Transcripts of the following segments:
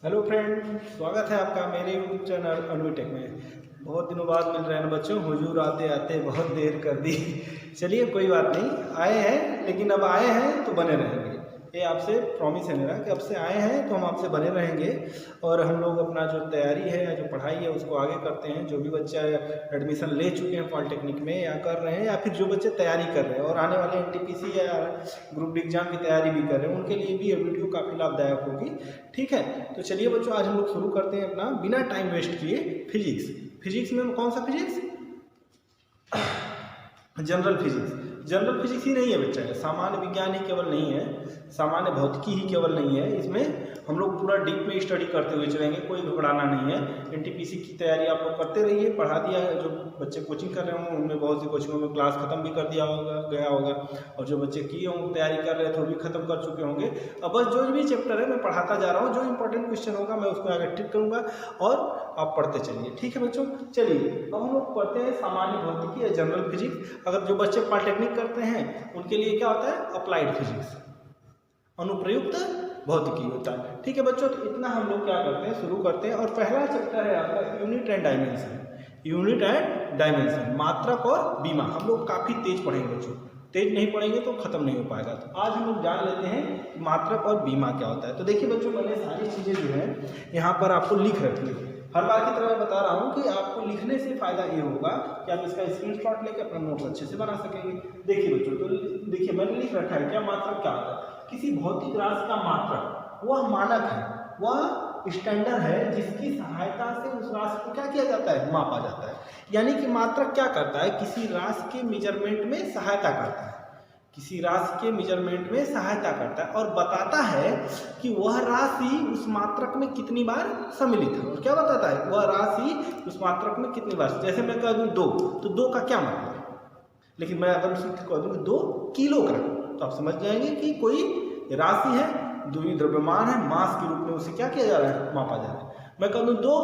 Hello friend, स्वागत है आपका मेरे यूट्यूब चैनल अनविटेक में। बहुत दिनों बाद मिल रहे हैं बच्चों। हुजूर आते आते बहुत देर कर दी। चलिए कोई बात नहीं, आए हैं लेकिन अब आए हैं तो बने रहेंगे। ये आपसे प्रॉमिस है मेरा कि अब से आए हैं तो हम आपसे बने रहेंगे और हम लोग अपना जो तैयारी है या जो पढ़ाई है उसको आगे करते हैं। जो भी बच्चा एडमिशन ले चुके हैं पॉलिटेक्निक में या कर रहे हैं या फिर जो बच्चे तैयारी कर रहे हैं और आने वाले NTPC या ग्रुप डी एग्जाम की तैयारी भी कर रहे हैं, उनके लिए भी ये वीडियो काफ़ी लाभदायक होगी। ठीक है, तो चलिए बच्चों, आज हम लोग शुरू करते हैं अपना बिना टाइम वेस्ट किए फिजिक्स में कौन सा फिजिक्स? जनरल फिजिक्स ही नहीं है बच्चा, सामान्य विज्ञान ही केवल नहीं है, सामान्य भौतिकी ही केवल नहीं है। इसमें हम लोग पूरा डीप में स्टडी करते हुए चलेंगे, कोई घबराना नहीं है। NTPC की तैयारी आप लोग करते रहिए। पढ़ा दिया है, जो बच्चे कोचिंग कर रहे होंगे उनमें बहुत सी कोचिंगों में क्लास खत्म भी कर दिया गया होगा और जो बच्चे किए होंगे तैयारी कर रहे थे वो भी खत्म कर चुके होंगे। अब बस जो भी चैप्टर है मैं पढ़ाता जा रहा हूँ, जो इंपॉर्टेंट क्वेश्चन होगा मैं उसको आगे टिक करूँगा और आप पढ़ते चलिए। ठीक है बच्चों, चलिए अब हम लोग पढ़ते हैं सामान्य भौतिकी या जनरल फिजिक्स। अगर जो बच्चे पॉलिटेक्निक करते हैं उनके लिए क्या होता है? अप्लाइड फिजिक्स, अनुप्रयुक्त भौतिकी होता है। ठीक है बच्चों, तो इतना हम लोग क्या करते हैं, शुरू करते हैं। और पहला चैप्टर है आपका यूनिट एंड डायमेंशन, मात्रक और बीमा। हम लोग काफ़ी तेज पढ़ेंगे बच्चों, तेज नहीं पढ़ेंगे तो खत्म नहीं हो पाएगा। तो आज हम लोग जान लेते हैं कि मात्रक और बीमा क्या होता है। तो देखिए बच्चों, मैंने सारी चीज़ें जो है यहाँ पर आपको लिख रखी है। हर बार की तरह मैं बता रहा हूँ कि आपको लिखने से फायदा ये होगा कि आप इसका स्क्रीनशॉट लेकर अपना नोट्स अच्छे से बना सकेंगे। देखिए बच्चों, तो देखिए मैंने लिख रखा है क्या मात्रक क्या होता है। किसी भौतिक राशि का मात्रक वह मानक है, वह स्टैंडर्ड है जिसकी सहायता से उस राशि को क्या किया जाता है? मापा जाता है। यानी कि मात्रक क्या करता है? किसी राशि के मेजरमेंट में सहायता करता है, किसी राशि के मेजरमेंट में सहायता करता है और बताता है कि वह राशि उस मात्रक में कितनी बार सम्मिलित है। और क्या बताता है? वह राशि उस मात्रक में कितनी बार। जैसे मैं कह दूँ 2, तो 2 का क्या मतलब है, लेकिन मैं अगर उसे कह दूँ 2 किलोग्राम तो आप समझ जाएंगे कि कोई राशि है, द्रव्यमान है, मास के रूप में उसे क्या किया जा रहा है? मापा जा रहा है। मैं कह दूँ 2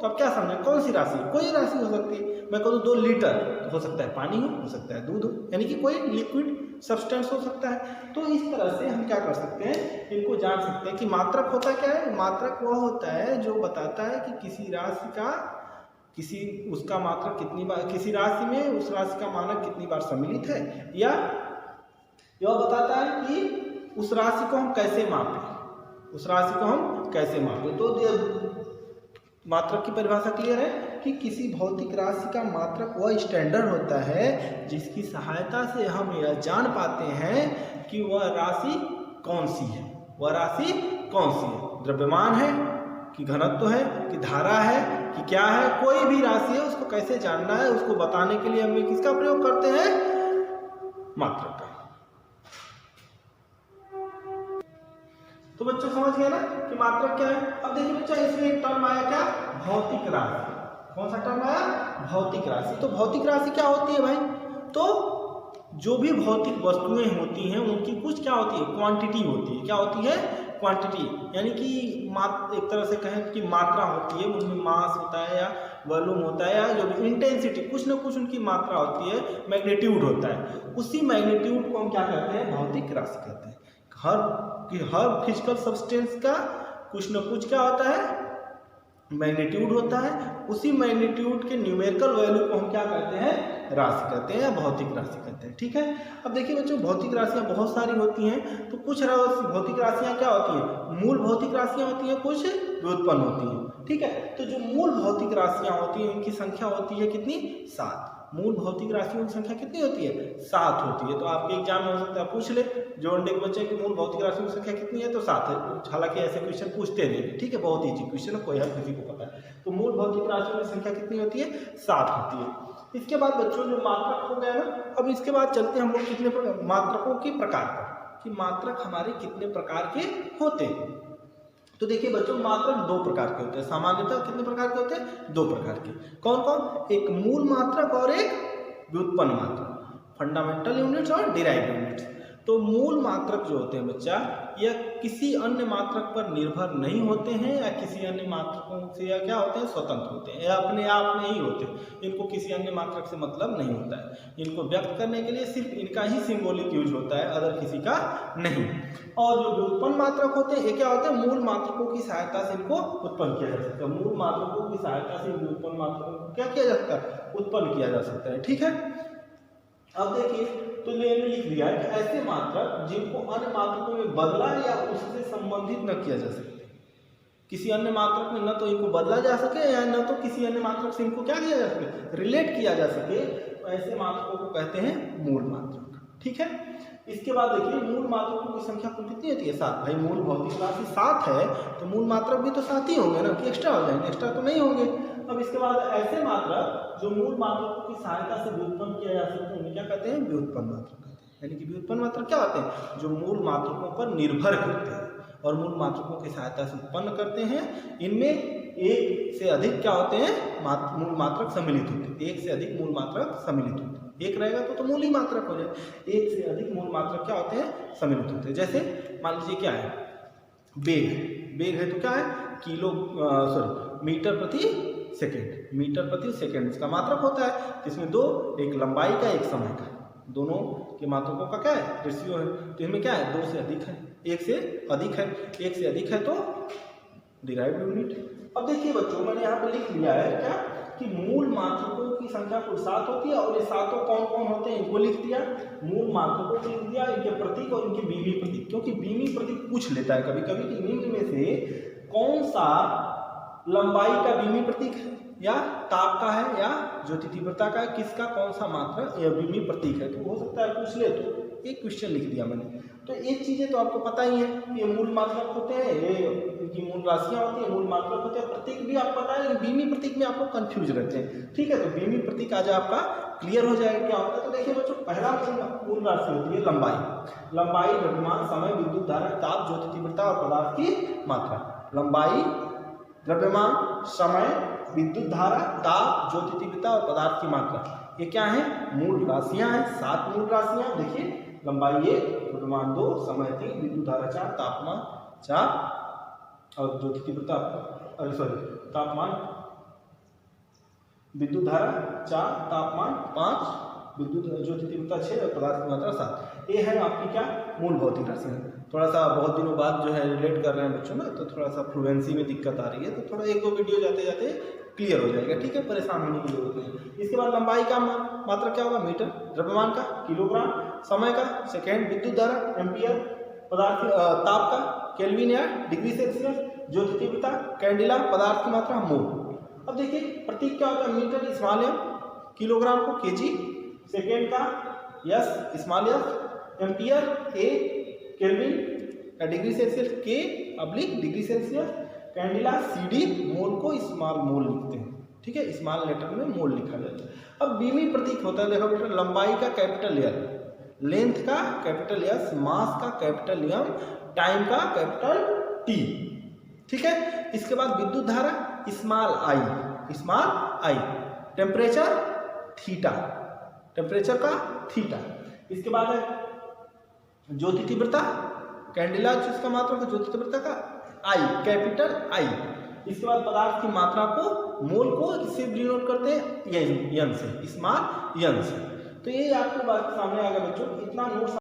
तो आप क्या समझे? कौन सी राशि? कोई राशि हो सकती है। मैं कहूँ 2 लीटर तो हो सकता है पानी हो सकता है दूध हो, यानी कि कोई लिक्विड सब्सटेंस हो सकता है। तो इस तरह से हम क्या कर सकते हैं, इनको जान सकते हैं कि मात्रक होता क्या है। मात्रक वह होता है जो बताता है कि किसी राशि का उसका मात्रक कितनी बार, किसी राशि में उस राशि का मानक कितनी बार सम्मिलित है, या यह बताता है कि उस राशि को हम कैसे मापें, उस राशि को हम कैसे मापें। तो मात्रक की परिभाषा क्लियर है कि किसी भौतिक राशि का मात्रक वह स्टैंडर्ड होता है जिसकी सहायता से हम यह जान पाते हैं कि वह राशि कौन सी है, वह राशि कौन सी है। द्रव्यमान है कि घनत्व है कि धारा है कि क्या है, कोई भी राशि है, उसको कैसे जानना है, उसको बताने के लिए हम किसका प्रयोग करते हैं? मात्रक का। तो बच्चों समझ गए ना कि मात्रक क्या है। अब देखिए बच्चा, इसमें एक टर्म आया क्या? भौतिक राशि। कौन सा टर्म आया? भौतिक राशि। तो भौतिक राशि क्या होती है भाई? तो जो भी भौतिक वस्तुएं होती हैं उनकी कुछ क्या होती है? क्वांटिटी होती है। क्या होती है? क्वांटिटी, यानी कि एक तरह से कहें कि मात्रा होती है, उनमें मास होता है या वॉल्यूम होता है या जो भी इंटेंसिटी, कुछ ना कुछ उनकी मात्रा होती है, मैग्नीट्यूड होता है। उसी मैग्नीट्यूड को हम क्या कहते हैं? भौतिक राशि कहते हैं। हर फिजिकल सब्सटेंस का कुछ न कुछ क्या होता है? मैग्नीट्यूड होता है। उसी मैग्नीट्यूड के न्यूमेरिकल वैल्यू को हम क्या कहते हैं? राशि कहते हैं या भौतिक राशि कहते हैं। ठीक है, अब देखिए बच्चों, भौतिक राशियां बहुत सारी होती हैं। तो कुछ भौतिक राशियां क्या होती हैं? मूल भौतिक राशियां होती हैं, कुछ व्युत्पन्न होती हैं। ठीक है, तो जो मूल भौतिक राशियां होती हैं उनकी संख्या होती है कितनी? 7। मूल भौतिक राशियों की संख्या कितनी होती है? 7 होती है। तो आपके एग्जाम में हो सकता है पूछ ले जो के बच्चे की मूल भौतिक राशियों की संख्या कितनी है, तो 7 है। हालांकि ऐसे क्वेश्चन पूछते नहीं। ठीक है, बहुत ईजी क्वेश्चन है, कोई हर किसी को पता है। तो मूल भौतिक राशियों की संख्या कितनी होती है? 7 होती है। इसके बाद बच्चों जो मात्रक हो गया ना, अब इसके बाद चलते हैं हम लोग कितने मात्रकों के प्रकार पर, कि मात्रक हमारे कितने प्रकार के होते हैं। तो देखिए बच्चों, मात्रक 2 प्रकार के होते हैं। सामान्यतः कितने प्रकार के होते हैं? 2 प्रकार के। कौन कौन? एक मूल मात्रक और एक व्युत्पन्न मात्रक, फंडामेंटल यूनिट्स और डिराइव्ड यूनिट्स। तो मूल मात्रक जो होते हैं बच्चा, यह किसी अन्य मात्रक पर निर्भर नहीं होते हैं या किसी अन्य मात्रकों से या क्या होते हैं, स्वतंत्र होते हैं या अपने आप में ही होते हैं। इनको किसी अन्य मात्रक से मतलब नहीं होता है। इनको व्यक्त करने के लिए सिर्फ इनका ही सिंबॉलिक यूज होता है, अदर किसी का नहीं। और जो व्युत्पन्न मात्रक होते हैं, ये क्या होते हैं, मूल मात्रकों की सहायता से इनको उत्पन्न किया जा सकता है। मूल मात्रकों की सहायता से व्युत्पन्न मात्रकों को क्या किया जा सकता है, उत्पन्न किया जा सकता है। ठीक है, अब देखिए, तो मैंने लिख दिया कि ऐसे मात्रक जिनको अन्य मात्रकों में बदला या उससे संबंधित न किया जा सके, किसी अन्य मात्रक में न तो इनको बदला जा सके या न तो किसी अन्य मात्रक से इनको क्या किया जा सके, रिलेट किया जा सके, तो ऐसे मात्रकों को कहते हैं मूल मात्रक। ठीक है, इसके बाद देखिए मूल मात्रकों की संख्या कुल कितनी होती है, 7। भाई मूल भौतिक राशि 7 है तो मूल मात्रक भी तो 7 ही होंगे ना, कि एक्स्ट्रा हो जाएंगे, एक्स्ट्रा तो नहीं होंगे। अब इसके बाद ऐसे मात्रक जो मूल मात्रकों की सहायता से व्युत्पन्न किया जा सकते हैं उन्हें क्या कहते हैं, व्युत्पन्न मात्रक कहते हैं। यानी कि व्युत्पन्न मात्रक क्या होते हैं, जो मूल मात्रकों पर निर्भर करते हैं और मूल मात्रकों की सहायता से उत्पन्न करते हैं। इनमें एक से अधिक क्या होते हैं, मूल मात्रक सम्मिलित होते हैं। एक से अधिक मूल मात्रक सम्मिलित होते हैं। एक रहेगा तो मूल ही मात्रक हो जाए। एक से अधिक मूल मात्रक क्या होते हैं, सम्मिलित होते हैं। जैसे मान लीजिए क्या है, बेग। बेग है तो क्या है, मीटर प्रति सेकेंड। मीटर प्रति सेकेंड इसका मात्रक होता है, जिसमें दो, एक लंबाई का एक समय का, दोनों के मात्रकों का क्या है, रेशियो है। तो इनमें क्या है, 2 से अधिक है, 1 से अधिक है। 1 से अधिक है तो डिराइव्ड यूनिट। अब देखिए बच्चों, मैंने यहाँ पे लिख लिया है क्या कि मूल मात्रकों की संख्या कुल 7 होती है और ये 7 कौन कौन होते हैं इनको लिख दिया, मूल मात्रकों को लिख दिया, इनके प्रतीक और इनके बीमी प्रतीक। क्योंकि बीमी प्रतीक पूछ लेता है कभी कभी कि निम्न में से कौन सा लंबाई का बीमी प्रतीक है या ताप का है या ज्योति तीव्रता का है, किसका कौन सा मात्रक या बीमी प्रतीक है। तो हो सकता है पूछ ले, तो एक क्वेश्चन लिख दिया मैंने। तो एक चीजें तो आपको पता ही है, ये मूल मात्रक होते हैं, ये इनकी मूल राशियां होती हैं, मूल मात्रक होते हैं। प्रतीक भी आपको पता है, बीमी प्रतीक में आपको कंफ्यूज रहते हैं। ठीक है, तो बीमी प्रतीक आज आपका क्लियर हो जाएगा क्या होता है। तो देखिए बच्चों, पहला मूल राशि होती है लंबाई। लंबाई, द्रव्यमान, समय, विद्युत धारा, ताप, ज्योति तीव्रता और पदार्थ की मात्रा। लंबाई, द्रव्यमान, समय, विद्युत धारा, ताप, ज्योति तीव्रता और पदार्थ की मात्रा, ये क्या है, मूल राशियां हैं। 7 मूल राशियां। देखिए, लंबाई 1, द्रव्यमान 2, समय 3, विद्युत धारा 4, तापमान 4 और ज्योति तीव्रता तापमान, विद्युत धारा 4, तापमान 5, विद्युत ज्योति तीव्रता 6 और पदार्थ की मात्रा 7। ये है आपकी क्या, मूल भौतिक राशियां। थोड़ा सा बहुत दिनों बाद जो है रिलेट कर रहे हैं बच्चों ना, तो थोड़ा सा फ्लुएंसी में दिक्कत आ रही है, तो थोड़ा 1-2 वीडियो जाते जाते क्लियर हो जाएगा। ठीक है, परेशान होने की जरूरत नहीं। इसके बाद लंबाई का मात्रा क्या होगा, मीटर, द्रव्यमान का किलोग्राम, समय का सेकेंड, विद्युत धारा एम्पियर, पदार्थ ताप का केल्विन या डिग्री सेल्सियस, ज्योति तीव्रता कैंडिला, पदार्थ की मात्रा मोल। अब देखिए प्रतीक क्या होता है, मीटर स्मॉल एम, किलोग्राम को केजी, सेकेंड का S small S, ampere A, kelvin या डिग्री सेल्सियस के अब्लिक degree Celsius, candela CD, mole को स्मॉल मोल लिखते हैं। ठीक है, स्मॉल लेटर में मोल लिखा जाता है। अब बीमी प्रतीक होता है, देखो बेटा, लंबाई का कैपिटल एल, लेंथ का कैपिटल एस, मास का कैपिटल एम, टाइम का कैपिटल टी। ठीक है, इसके बाद विद्युत धारा small I, small I, temperature theta, temperature का थीटा। इसके बाद है ज्योति तीव्रता, कैंडिला जिसका मात्रा है ज्योति तीव्रता का आई, कैपिटल आई। इसके बाद पदार्थ की मात्रा को, मोल को किससे डिनोट करते हैं, यन से, स्मॉल यन से। तो ये आपके बात के सामने आ गया बच्चों। इतना नोट्स